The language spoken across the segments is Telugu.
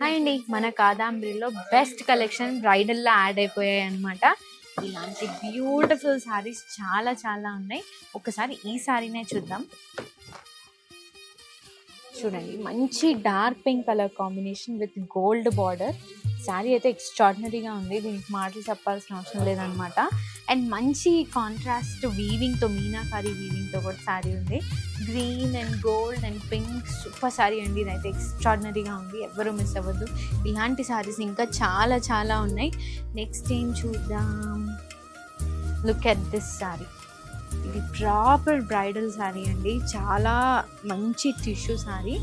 హాయ్ అండి, మన కాదాంబరిలో బెస్ట్ కలెక్షన్ బ్రైడల్లో యాడ్ అయిపోయాయి అనమాట. ఇలాంటి బ్యూటిఫుల్ శారీస్ చాలా చాలా ఉన్నాయి. ఒకసారి ఈ శారీనే చూద్దాం. చూడండి, మంచి dark pink colour combination with gold border. Sari అయితే ఎక్స్ట్రాడినరీగా ఉంది, దీనికి మాటలు చెప్పాల్సిన అవసరం లేదనమాట. అండ్ మంచి కాంట్రాస్ట్ వీవింగ్తో, మీనాకారి వీవింగ్తో కూడా శారీ ఉంది. Green and gold and pink super sari అండి. ఇదైతే ఎక్స్ట్రాడినరీగా ఉంది, ఎవరు మిస్ అవ్వద్దు. ఇలాంటి శారీస్ ఇంకా చాలా చాలా ఉన్నాయి. నెక్స్ట్ ఏం చూద్దాం. Look at this sari. ఇది ప్రాపర్ బ్రైడల్ శారీ అండి, చాలా మంచి టిష్యూ శారీ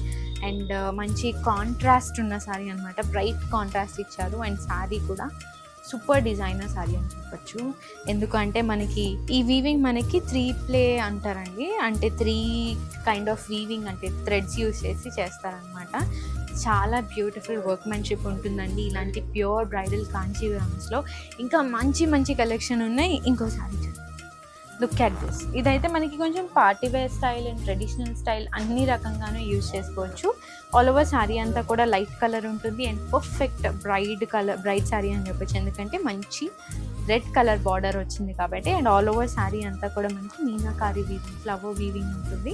అండ్ మంచి కాంట్రాస్ట్ ఉన్న శారీ అనమాట. బ్రైట్ కాంట్రాస్ట్ ఇచ్చారు అండ్ శారీ కూడా సూపర్ డిజైనర్ శారీ అని చెప్పచ్చు. ఎందుకంటే మనకి ఈ వీవింగ్ మనకి 3 ప్లే అంటారండి, అంటే 3 కైండ్ ఆఫ్ వీవింగ్, అంటే థ్రెడ్స్ యూజ్ చేసి చేస్తారనమాట. చాలా బ్యూటిఫుల్ వర్క్మెన్షిప్ ఉంటుందండి ఇలాంటి ప్యూర్ బ్రైడల్ కాంచీవరంస్లో. ఇంకా మంచి మంచి కలెక్షన్ ఉన్నాయి. ఇంకోసారి లుక్ అట్ దిస్. ఇదైతే మనకి కొంచెం party wear style and traditional style అన్ని రకంగానూ యూజ్ చేసుకోవచ్చు. ఆల్ ఓవర్ శారీ అంతా కూడా లైట్ కలర్ ఉంటుంది అండ్ పర్ఫెక్ట్ బ్రైడ్ శారీ అని చెప్పొచ్చు. ఎందుకంటే మంచి రెడ్ కలర్ బార్డర్ వచ్చింది కాబట్టి. అండ్ ఆల్ ఓవర్ శారీ అంతా కూడా మనకి మీనాకారి వీవింగ్, ఫ్లవర్ వీవింగ్ ఉంటుంది.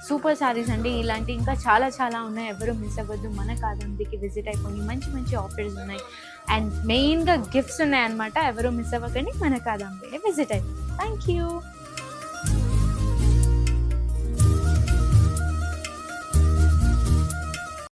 సూపర్ శారీస్ అండి. ఇలాంటి ఇంకా చాలా చాలా ఉన్నాయి, ఎవరు మిస్ అవ్వద్దు. మన కాదంబరికి విజిట్ అయిపోయి మంచి మంచి ఆఫర్స్ ఉన్నాయి అండ్ మెయిన్గా గిఫ్ట్స్ ఉన్నాయి అనమాట. ఎవరు మిస్ అవ్వకండి, మన కాదంబరికి విజిట్ అయిపోయి. Thank you.